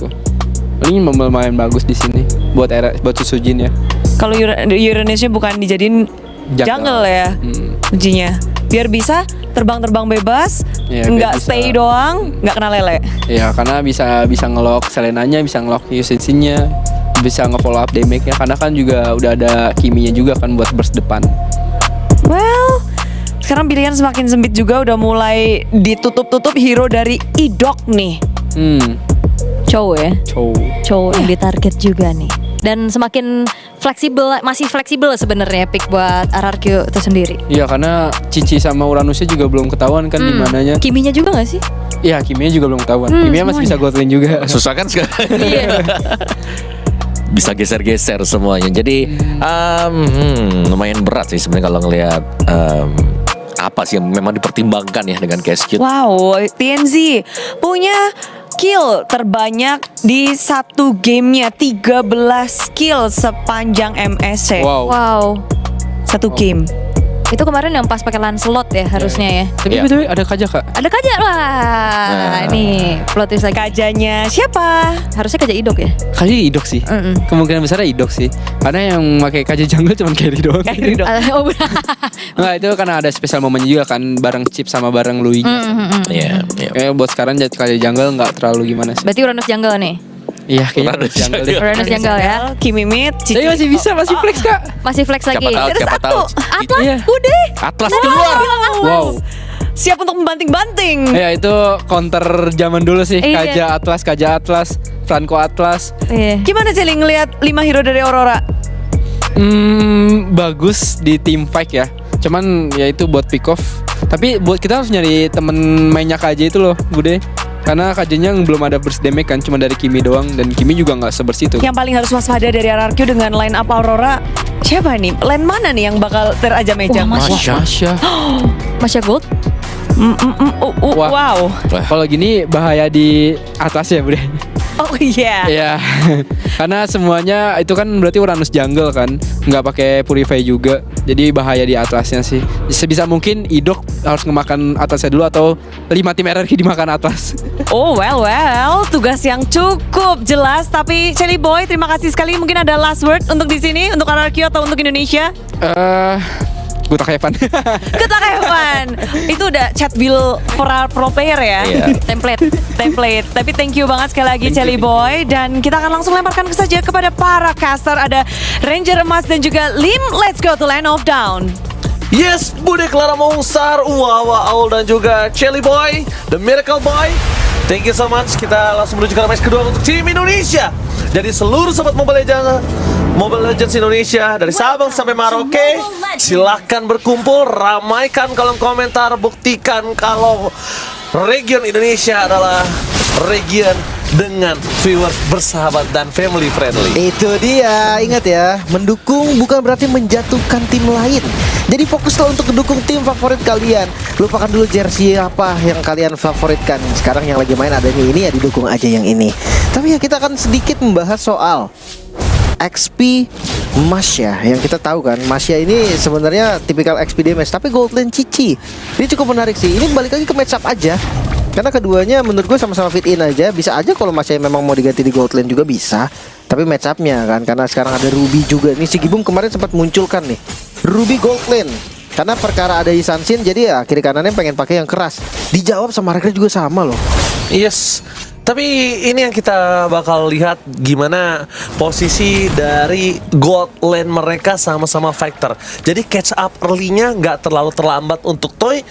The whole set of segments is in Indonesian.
menurutku. Ini lumayan bagus di sini buat Susujin ya. Kalau Uranusnya bukan dijadiin jungle ya kuncinya. Biar bisa terbang-terbang bebas, ya, nggak bisa, stay doang, nggak kena lele. Ya karena bisa ngelock Selenanya, bisa ngelock Yusinsin-nya, bisa nge-follow up damage-nya. Karena kan juga udah ada Kiminya juga kan buat burst depan. Well, sekarang pilihan semakin sempit juga, udah mulai ditutup-tutup hero dari Idok nih. Cowok ya. Cowok yang ditarget juga nih. Dan semakin fleksibel, masih fleksibel sebenarnya pick buat RRQ itu sendiri. Iya karena Cici sama Uranusnya juga belum ketahuan kan di mananya. Kiminya juga nggak sih? Iya Kiminya juga belum ketahuan. Kiminya masih bisa gold lane juga. Susah kan sekarang. Iya. Bisa geser-geser semuanya. Jadi lumayan berat sih sebenarnya kalau ngelihat apa sih yang memang dipertimbangkan ya dengan Cascade. Wow, TNZ punya kill terbanyak di satu gamenya, 13 kill sepanjang MSC. Wow. Satu game. Itu kemarin yang pas pakai Lancelot ya harusnya ya. Tapi Iya. betul ada Kaja kak. Ada Kaja lah. Nih plot twist lagi. Kajanya siapa? Harusnya Kaja Idok ya. Kaja Idok sih. Kemungkinan besar Idok sih. Karena yang pakai Kaja jungle cuma carry doang. Carry doang. Oh, Nah itu karena ada spesial momennya juga kan, bareng Chip sama bareng Louis. Iya. Kayak buat sekarang jadi Kaja jungle nggak terlalu gimana sih. Berarti Uranus jungle nih. Iya kayaknya Uranus jungle deh. Uranus jungle ya. Kimi mid, Cici. Tapi masih bisa, masih flex kak. Masih flex lagi. Siapa tahu. Atlas Iya. udah. Atlas keluar. Wow. Siap untuk membanting-banting. Ya itu counter zaman dulu sih. Iya. Kaja Atlas, Franco Atlas. Iya. Gimana Celi ngelihat 5 hero dari Aurora? Bagus di team fight ya. Cuman ya itu buat pick off. Tapi buat kita harus nyari temen mainnya Kaja itu loh, Bude. Karena Kajanya belum ada burst damage kan, cuma dari Kimi doang. Dan Kimi juga nggak sebersih itu. Yang paling harus waspada dari RRQ dengan line up Aurora, siapa nih? Lane mana nih yang bakal terajam-ejam? Wah, Masya. Masya Gold. Wah. Wow. Kalau gini bahaya di atas ya, Bude. Oh iya. Iya. Karena semuanya itu kan berarti Uranus jungle kan, nggak pakai Purify juga. Jadi bahaya di atlasnya sih. Sebisa mungkin Idok harus ngemakan atasnya dulu atau 5 tim RRQ dimakan atas. Oh well, tugas yang cukup jelas. Tapi Celi Boy, terima kasih sekali. Mungkin ada last word untuk di sini, untuk RRQ atau untuk Indonesia? Gue tak Evan. Good luck Evan. Itu udah chat bill pro player ya. Iya. Template. Tapi thank you banget sekali lagi Celi Boy. Dan kita akan langsung lemparkan saja kepada para caster. Ada Ranger Emas dan juga Lim. Let's go to Land of Down. Yes, Bude Clara Mongsar, Uwawa Aul dan juga Celi Boy, The Miracle Boy. Thank you so much. Kita langsung menuju ke match kedua untuk tim Indonesia. Jadi seluruh sobat Mobile Legends Indonesia dari Sabang sampai Merauke, silahkan berkumpul, ramaikan kolom komentar, buktikan kalau region Indonesia adalah region dengan viewers bersahabat dan family friendly. Itu dia, ingat ya, mendukung bukan berarti menjatuhkan tim lain. Jadi fokuslah untuk mendukung tim favorit kalian. Lupakan dulu jersey apa yang kalian favoritkan. Sekarang yang lagi main adanya ini, ya didukung aja yang ini. Tapi ya kita akan sedikit membahas soal XP Masya. Yang kita tahu kan, Masya ini sebenarnya tipikal XP damage, tapi gold lane Cici. Ini cukup menarik sih. Ini balik lagi ke match up aja. Karena keduanya menurut gue sama-sama fit in aja. Bisa aja kalau Masya memang mau diganti di gold lane juga bisa. Tapi match up-nya kan, karena sekarang ada Ruby juga. Nih si Gibum kemarin sempat munculkan nih Ruby gold lane. Karena perkara ada Isansin, jadi ya kiri kanannya pengen pakai yang keras. Dijawab sama Ragnar juga sama loh. Yes. Tapi ini yang kita bakal lihat gimana posisi dari gold lane mereka sama-sama fighter. Jadi catch up early-nya nggak terlalu terlambat untuk Toy.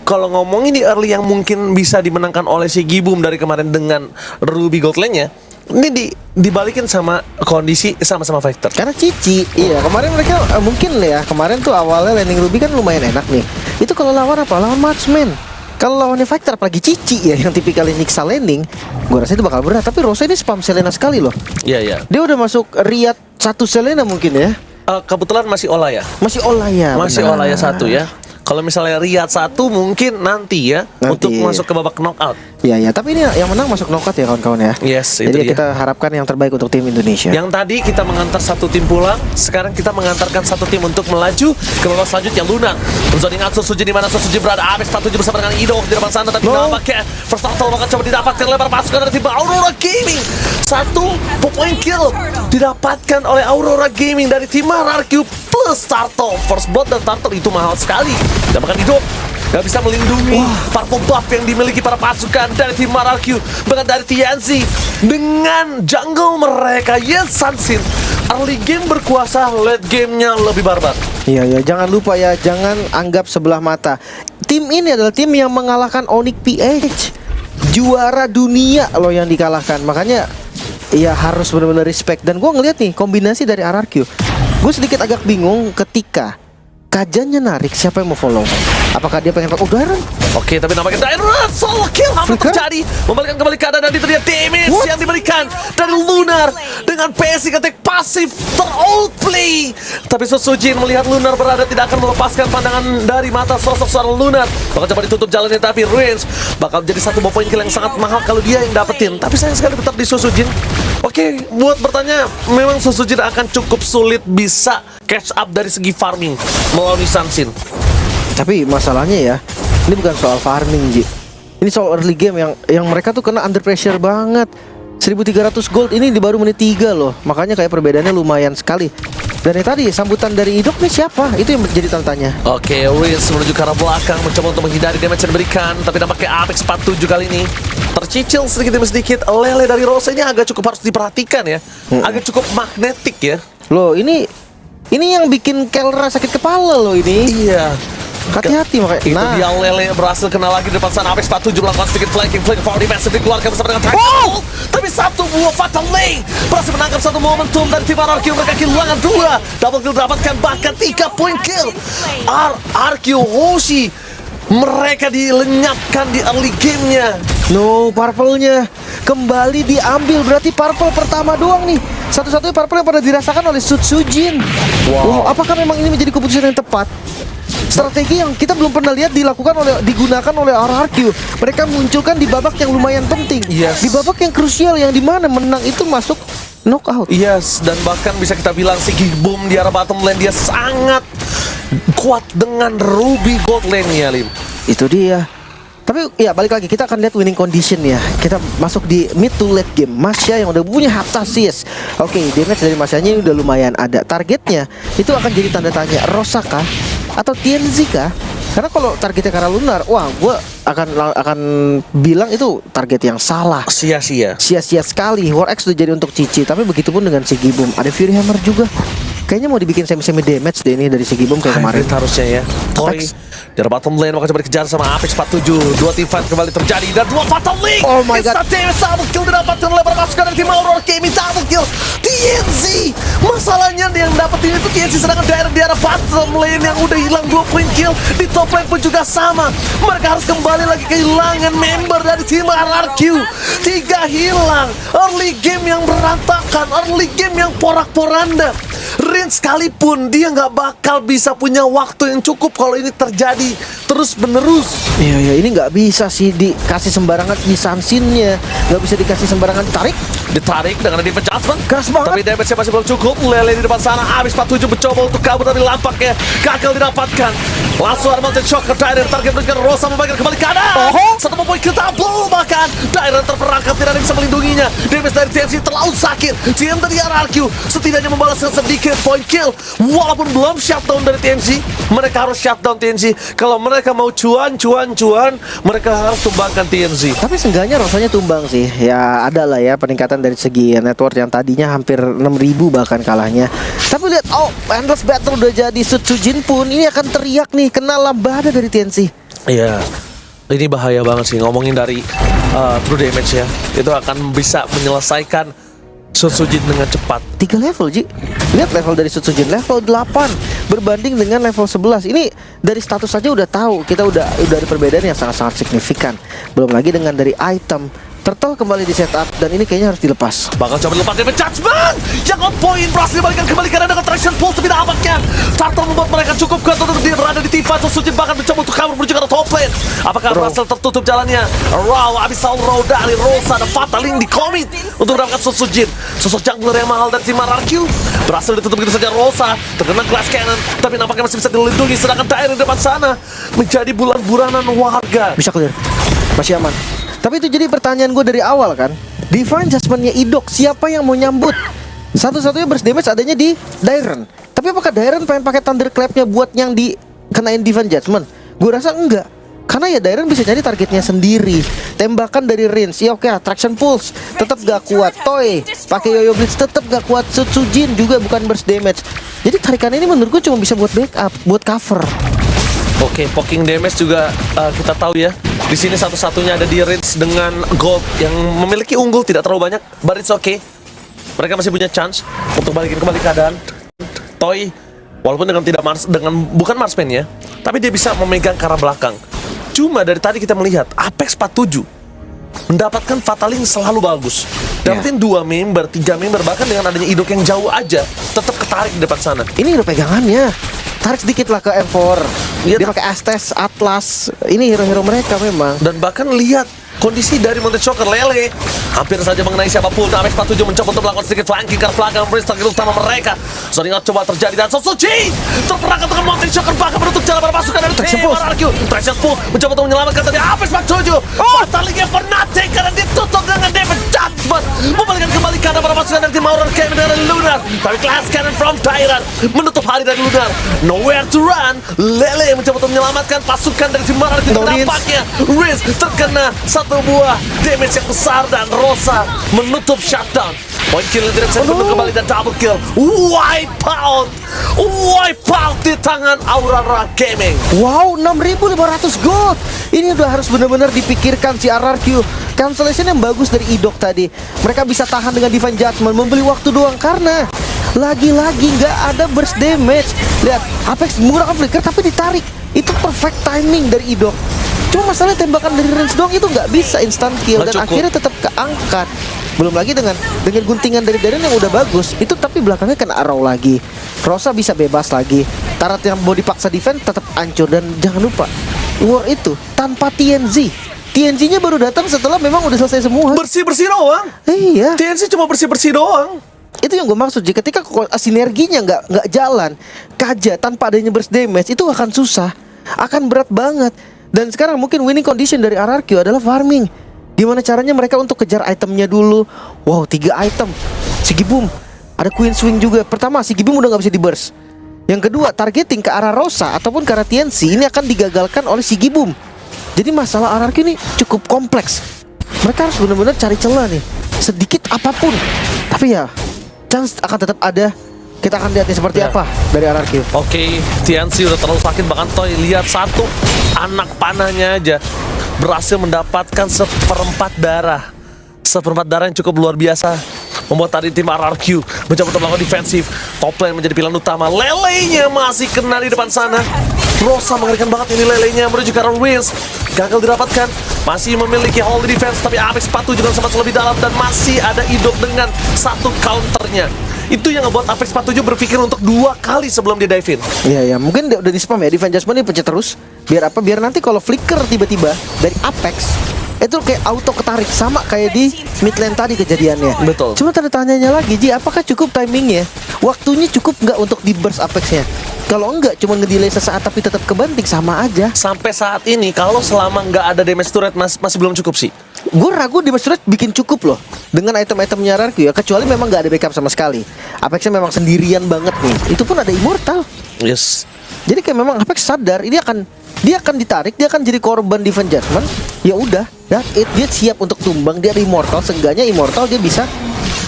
Kalau ngomongin di early yang mungkin bisa dimenangkan oleh si Gibum dari kemarin dengan Ruby gold lane-nya, ini dibalikin sama kondisi sama-sama fighter. Karena Cici, iya kemarin mereka mungkin ya, kemarin tuh awalnya landing Ruby kan lumayan enak nih. Itu kalau lawan apa? Lawan marksman. Kalau lawannya fighter apalagi Cici ya yang tipikalnya nyiksa landing, gue rasa itu bakal berat. Tapi Rosa ini spam Selena sekali loh. Iya, iya. Dia udah masuk Riyad 1 Selena mungkin ya. Kebetulan masih Olaya. Masih Olaya. Masih benar. Olaya 1 ya. Kalau misalnya Riyad 1 mungkin nanti ya untuk masuk ke babak knockout. Iya ya, tapi ini yang menang masuk knockout ya kawan-kawan ya. Yes, itu Jadi dia. kita harapkan yang terbaik untuk tim Indonesia. Yang tadi kita mengantar satu tim pulang, sekarang kita mengantarkan satu tim untuk melaju ke babak selanjutnya. Luna Zoning Atsur Suji di mana Suji berada. Abis 47 bersama dengan Ido di depan sana, tapi nampaknya first battle akan coba didapatkan lebar pasukan dari tim Aurora Gaming. Satu point kill didapatkan oleh Aurora Gaming dari tim RRQ plus Turtle. First blood dan Turtle itu mahal sekali. Dan bahkan hidup gak bisa melindungi purple buff yang dimiliki para pasukan dari tim RRQ, bahkan dari TNC. Dengan jungle mereka Sansin, early game berkuasa, late gamenya lebih barbar. Iya, jangan lupa ya, jangan anggap sebelah mata. Tim ini adalah tim yang mengalahkan Onyx PH, juara dunia loh yang dikalahkan. Makanya ya harus benar-benar respect. Dan gue ngeliat nih kombinasi dari RRQ, gue sedikit agak bingung ketika Kajannya narik, siapa yang mau follow? Apakah dia pengen pakai Dairon? Oke, tapi nampaknya Dairon solo kill hampir terjadi, membalikan kembali keadaan dan itu dia damage yang diberikan dari Lunar dengan basic attack pasif ter-outplay. Tapi Sosujin melihat Lunar berada tidak akan melepaskan pandangan dari mata sosok seorang Lunar. Bakal coba ditutup jalannya, tapi Ruins bakal jadi satu poin kill yang sangat mahal kalau dia yang dapetin. Tapi sayang sekali tetap di Sosujin. Oke, buat bertanya, memang Sosujin akan cukup sulit bisa catch up dari segi farming melalui Sansin. Tapi masalahnya ya, ini bukan soal farming, Ji. Ini soal early game yang mereka tuh kena under pressure banget. 1300 gold ini di baru menit 3 loh. Makanya kayak perbedaannya lumayan sekali. Dan yang tadi sambutan dari Idok nih siapa? Itu yang menjadi tanda tanya. Oke, Ruins menuju ke arah belakang, mencoba untuk menghindari damage yang diberikan. Tapi nampaknya Apex 47 kali ini tercicil sedikit demi sedikit. Lele dari Rose ini agak cukup harus diperhatikan ya. Agak cukup magnetik ya. Loh, ini yang bikin Kelra sakit kepala loh ini. Iya. Hati-hati makanya. Itu dia Lele berhasil kena lagi di depan sana. Apex 47 melakukan sedikit flanking for defensive dikeluarkan bersama dengan Triangle. Tapi satu buah Fatal Lane berhasil menangkap satu momentum dari tim RRQ. Mereka kehilangan 2 double kill dapatkan, bahkan 3 point kill. RRQ Hoshi mereka dilenyapkan di early gamenya. No, purple-nya kembali diambil. Berarti purple pertama doang nih. Satu-satunya purple yang pernah dirasakan oleh Sujin. Wow, apakah memang ini menjadi keputusan yang tepat? Strategi yang kita belum pernah lihat digunakan oleh RRQ. Mereka munculkan di babak yang lumayan penting. Yes. Di babak yang krusial yang dimana menang itu masuk knockout. Yes, dan bahkan bisa kita bilang si Boom di arah bottom lane dia sangat kuat dengan Ruby Gold lane-nya, Lim. Itu dia. Tapi ya balik lagi, kita akan lihat winning condition ya. Kita masuk di mid to late game. Masya yang udah punya Heptasis. Oke, damage dari Masyanya udah lumayan ada. Targetnya itu akan jadi tanda tanya, Rosa kah? Atau TNZ kah? Karena kalau targetnya karena Lunar, wah gue akan bilang itu target yang salah. Sia-sia. Sia-sia sekali. War X udah jadi untuk Cici. Tapi begitupun dengan Sigi Boom. Ada Fury Hammer juga. Kayaknya mau dibikin semi-semi damage deh ini dari Sigi Boom kayak kemarin. Harusnya ya. Toy dari bottom lane bakal coba dikejar sama Apex 47. 2 team fight kembali terjadi dan 2 Fatal Link. Oh my god. Double kill didapatkan oleh para pasukan dari tim Aurora Gaming. Double kill TNC. Masalahnya yang dapetin itu TNC, sedangkan daerah di arah bottom lane yang udah hilang 2 point kill. Di top lane pun juga sama. Mereka harus kembali lagi kehilangan member dari tim RRQ. 3 hilang. Early game yang berantakan, early game yang porak-poranda. Rin sekalipun dia nggak bakal bisa punya waktu yang cukup kalau ini terjadi terus menerus. Iya, ini nggak bisa sih dikasih sembarangan di Sansinnya. Nggak bisa dikasih sembarangan Ditarik dengan defense adjustment. Keras banget. Tapi damage-nya masih belum cukup. Lele di depan sana. Apex 47 mencoba untuk kabur dari lampaknya. Gagal didapatkan. Langsung ada mountain shock ke Dairon. Target menunjukkan Rosa membagikan kembali kanan. Satu poin kill double bahkan. Dairon terperangkap, tidak ada yang bisa melindunginya. Damage dari TNC terlalu sakit. Tim dari RRQ setidaknya membalaskan sedikit point kill. Walaupun belum shutdown dari TNC, mereka harus shutdown TNC. Kalau mereka mau cuan, mereka harus tumbangkan TNC. Tapi seenggaknya Rosanya tumbang sih. Ya ada lah ya peningkatan dari segi network yang tadinya hampir 6.000 bahkan kalahnya. Tapi lihat, endless battle udah jadi. Sujin pun ini akan teriak nih, kena lambada dari TNC. Iya, ini bahaya banget sih ngomongin dari true damage ya. Itu akan bisa menyelesaikan Sujin dengan cepat. 3 level, Ji. Lihat level dari Sujin, level 8 berbanding dengan level 11. Ini dari status saja udah tahu, kita udah ada perbedaan yang sangat-sangat signifikan. Belum lagi dengan dari item. Turtle kembali di setup dan ini kayaknya harus dilepas. Bakal coba dilepas dari judgment yang on point, berhasil dibalikan kembali karena dengan traction pulse tapi dapatkan. Turtle membuat mereka cukup kuat untuk dia berada di T5. Sujin bahkan mencoba untuk kabur menuju ke arah top lane. Apakah berhasil tertutup jalannya? Raw, Abyssal Raw dari Rosa dan Fatal Link di commit untuk mendapatkan Sujin. Sosok jungler yang mahal dari tim RRQ berhasil ditutup begitu saja. Rosa terkena glass cannon tapi nampaknya masih bisa dilindungi, sedangkan Dairon di depan sana menjadi bulan-bulanan warga. Bisa clear, masih aman. Tapi itu jadi pertanyaan gue dari awal kan. Divine Judgment-nya Idok, siapa yang mau nyambut? Satu-satunya burst damage adanya di Dairon. Tapi apakah Dairon pengen pakai Thunderclap-nya buat yang dikenain Divine Judgment? Gue rasa enggak. Karena ya Dairon bisa jadi targetnya sendiri. Tembakan dari range, ya oke, Attraction Pulse tetap gak kuat. Toy pakai Yoyo Blitz tetap gak kuat. Sutsujin juga bukan burst damage. Jadi tarikan ini menurut gue cuma bisa buat backup, buat cover. Oke, poking damage juga kita tahu ya. Di sini satu-satunya ada di range dengan gold yang memiliki unggul tidak terlalu banyak, but it's okay. Mereka masih punya chance untuk balikin kembali keadaan. Toy, walaupun bukan marksman ya, tapi dia bisa memegang ke arah belakang. Cuma dari tadi kita melihat Apex 47 mendapatkan Fataling selalu bagus. Dapetin 2 member, 3 member, bahkan dengan adanya Idok yang jauh aja tetap ketarik di depan sana. Ini udah pegangannya. Tarik sedikit lah ke M4. Iya, Dia pakai Astes, Atlas. Ini hero-hero mereka memang. Dan bahkan lihat kondisi dari Mountain Shocker Lele hampir saja mengenai siapapun. Apex 47 mencoba untuk melakukan sedikit flanking ke belakang target utama mereka. Zoning out coba terjadi dan Sosuji terperangkap dengan Mountain Shocker bahkan menutup jalan para pasukan dari tim RRQ. Traction Pull mencoba untuk menyelamatkan tadi Apex 47. Fatalingnya Fnatic karena ditutup dengan David Judgment. Membalikan kembali karena para pasukan dari tim RRQ dengan Lunar. Tapi Glass Cannon from Tyrant menutup hari dari Lunar. Nowhere to run. Lele mencoba untuk menyelamatkan pasukan dari tim RRQ. Nampaknya Riz terkena satu buah damage yang besar dan Rosa menutup shutdown. Point kill tidak bisa dibentuk kembali dan double kill. Wipe out di tangan Aurora Gaming. Wow, 6.500 gold. Ini udah harus benar-benar dipikirkan si RRQ. Cancellation yang bagus dari Idok tadi. Mereka bisa tahan dengan Divine Judgment, membeli waktu doang karena lagi-lagi nggak ada burst damage. Lihat, Apex menggunakan flicker tapi ditarik. Itu perfect timing dari Idok. Cuma masalah tembakan dari range doang itu nggak bisa instant kill dan akhirnya tetap keangkat. Belum lagi dengan guntingan dari Darren yang udah bagus itu, tapi belakangnya kena arrow lagi. Rosa bisa bebas lagi. Tarat yang mau dipaksa defense tetap hancur. Dan jangan lupa war itu tanpa TNZ. TNZ-nya baru datang setelah memang udah selesai semua. Bersih-bersih doang. Iya. TNC cuma bersih-bersih doang. Itu yang gue maksud. Ketika sinerginya nggak jalan, Kaja tanpa adanya burst damage itu akan susah, akan berat banget. Dan sekarang mungkin winning condition dari RRQ adalah farming. Gimana caranya mereka untuk kejar itemnya dulu. Wow, 3 item. Sigi Boom. Ada Queen Swing juga. Pertama, Sigi Boom udah gak bisa di burst. Yang kedua, targeting ke arah Rosa ataupun ke arah TNC ini akan digagalkan oleh Sigi Boom. Jadi masalah RRQ ini cukup kompleks. Mereka harus benar-benar cari celah nih, sedikit apapun. Tapi ya, chance akan tetap ada. Kita akan lihatnya seperti apa dari RRQ. Oke, TNC udah terlalu sakit. Bahkan Toy lihat satu anak panahnya aja berhasil mendapatkan seperempat darah yang cukup luar biasa. Membuat tadi tim RRQ mencoba untuk melakukan defensif. Top lane menjadi pilihan utama. Lelenya masih kena di depan sana. Rosa mengerikan banget ini lelenya menuju ke arah Wiz. Gagal didapatkan. Masih memiliki hold defense, tapi Apex 47 juga sempat lebih dalam dan masih ada Idok dengan satu counternya. Itu yang ngebuat Apex 47 berpikir untuk 2 kali sebelum dia dive in. Iya, mungkin udah di spam ya. Divine Judgment ini pencet terus. Biar apa? Biar nanti kalau flicker tiba-tiba dari Apex itu kayak auto ketarik, sama kayak di mid lane tadi kejadiannya. Betul. Cuma tanda tanyanya lagi, Ji, apakah cukup timingnya? Waktunya cukup nggak untuk di burst Apexnya? Kalau enggak, cuma ngedelay sesaat tapi tetap kebanting, sama aja. Sampai saat ini kalau selama nggak ada damage turret masih belum cukup sih. Gue ragu di turret bikin cukup loh dengan item-itemnya RRQ ya, kecuali memang nggak ada backup sama sekali. Apexnya memang sendirian banget nih. Itu pun ada Immortal. Yes. Jadi kayak memang Apex sadar ini dia akan ditarik, dia akan jadi korban Divine Judgment. Ya udah, dia siap untuk tumbang. Dia ada Immortal, seenggaknya Immortal dia bisa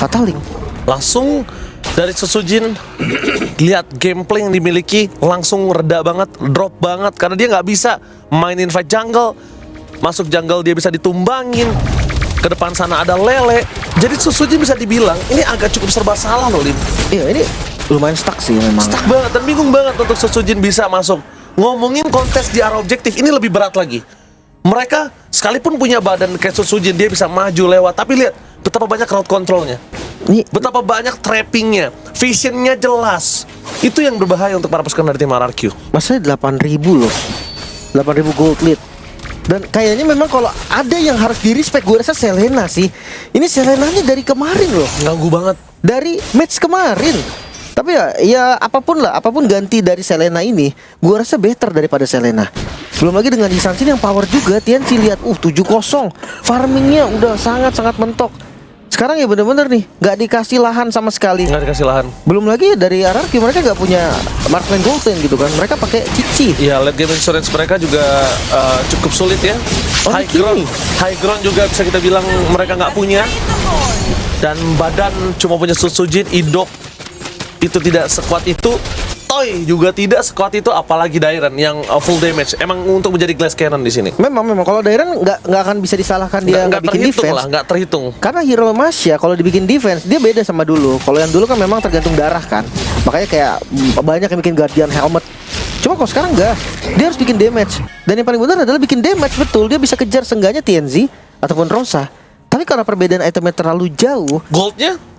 Fataling. Langsung dari Susujin lihat gameplay yang dimiliki langsung reda banget, drop banget karena dia nggak bisa mainin fight jungle. Masuk jungle dia bisa ditumbangin. Ke depan sana ada Lele. Jadi Susujin bisa dibilang ini agak cukup serba salah loh, Lim. Iya, ini lumayan stuck sih memang. Stuck banget dan bingung banget untuk Susujin bisa masuk. Ngomongin kontes di arah objektif ini lebih berat lagi. Mereka sekalipun punya badan kayak Susujin, dia bisa maju lewat. Tapi lihat betapa banyak crowd controlnya, betapa banyak trappingnya, visionnya jelas. Itu yang berbahaya untuk para pasukan dari tim RRQ. Masalahnya 8.000 loh, 8.000 gold lead. Dan kayaknya memang kalau ada yang harus di respect, gue rasa Selena sih. Ini Selenanya dari kemarin loh, Ganggu banget. dari match kemarin. Tapi ya apapun lah, apapun ganti dari Selena ini, gue rasa better daripada Selena. Belum lagi dengan Yisansin yang power juga. TNC lihat 7-0, farmingnya udah sangat-sangat mentok. Sekarang ya bener-bener nih nggak dikasih lahan sama sekali. Nggak dikasih lahan. Belum lagi dari RRQ mereka nggak punya Marksman Golden gitu kan. Mereka pakai Cici. Ya, late game insurance mereka juga cukup sulit ya. Oh, begini. High ground juga bisa kita bilang mereka nggak punya. Dan badan cuma punya Sujin, Idok itu tidak sekuat itu. Toy juga tidak sekuat itu, apalagi Dairen yang full damage. Emang untuk menjadi glass cannon di sini. Memang kalau Dairen nggak akan bisa disalahkan dia nggak bikin terhitung defense. lah, nggak terhitung. Karena Hero Masya kalau dibikin defense dia beda sama dulu. Kalau yang dulu kan memang tergantung darah kan. Makanya kayak banyak yang bikin Guardian Helmet. Cuma kalau sekarang enggak, dia harus bikin damage. Dan yang paling benar adalah bikin damage betul. Dia bisa kejar seenggaknya TNZ ataupun Rosa. Tapi karena perbedaan itemnya terlalu jauh,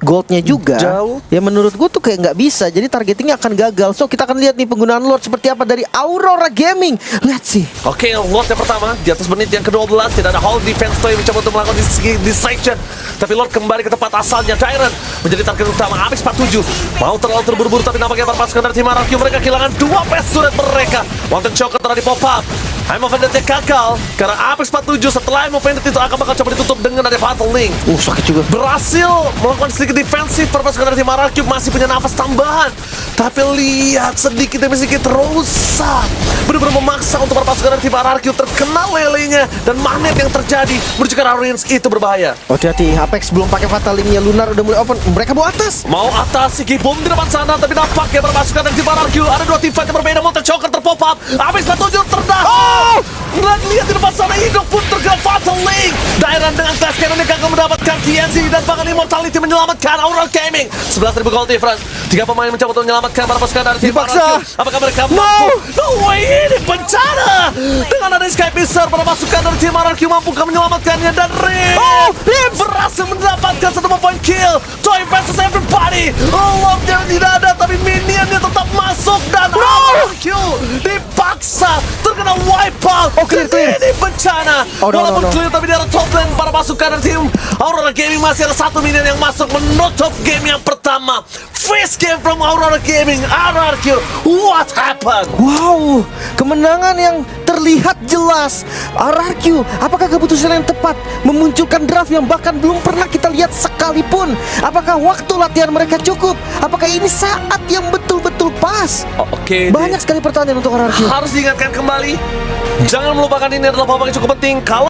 goldnya juga jauh. ya menurut gue tuh kayak nggak bisa. Jadi targetingnya akan gagal. So kita akan lihat nih penggunaan Lord seperti apa dari Aurora Gaming. Let's see. Oke, Lord yang pertama di atas menit yang ke-12 tidak ada hold defense Toy mencoba untuk melakukan distraction. Tapi Lord kembali ke tempat asalnya. Dairen menjadi target utama. Apex 47 mau terlalu terburu-buru, tapi nampaknya para pasukan dari tim RRQ mereka kehilangan 2 best turret mereka. Wanted Choker telah di pop up. I'm Offended-nya gagal karena Apex 47 setelah I'm Offended itu akan bakal coba ditutup dengan ada Fatal Link. Sakit juga. Berhasil melakukan sedikit defensif. Para pasukan dari tim RRQ masih punya nafas tambahan. Tapi lihat sedikit demi sedikit rusak. Benar-benar memaksa untuk para pasukan dari tim RRQ terkena lelenya. Dan magnet yang terjadi menuju ke arah Rins itu berbahaya. Hati-hati, Apex belum pakai Fatal Link-nya. Lunar udah mulai open. Mereka bawa atas. Mau atas Sigi bom di depan sana, tapi nampaknya para pasukan dari tim RRQ ada 2 tim fight yang berbeda. Monster Choker terpop up. Apex 47 terdapat. Dan lihat di depan sana Idok pun terkena Fatal Link. Dairen dengan Glass Cannon yang gagal mendapatkan TNZ dan bahkan Immortality menyelamatkan Aurora Gaming. 11.000 gold difference. 3 pemain mencoba untuk menyelamatkan para pasukan dari tim Dipaksa. RRQ. Apakah mereka mampu? No way, ini bencana. Dengan ada Sky Pisser, para pasukan dari tim RRQ mampukah menyelamatkannya dan Rim berhasil mendapatkan 1 point kill. Toy versus everybody. Lordnya tidak ada, tapi minionnya tetap masuk dan RRQ dipaksa terkena wipe out. Clear. Ini bencana. Walaupun no. clear, tapi di arah top lane para pasukan dari tim Aurora Gaming masih ada 1 minion yang masuk menutup game yang pertama. Face game from Aurora Gaming. RRQ, what happened? Wow, kemenangan yang terlihat jelas. RRQ, apakah keputusan yang tepat memunculkan draft yang bahkan belum pernah kita lihat sekalipun? Apakah waktu latihan mereka cukup? Apakah ini saat yang betul-betul pas? Oke, Banyak sekali pertanyaan untuk RRQ. harus diingatkan kembali. Jangan melupakan ini adalah babak yang cukup penting. Kalau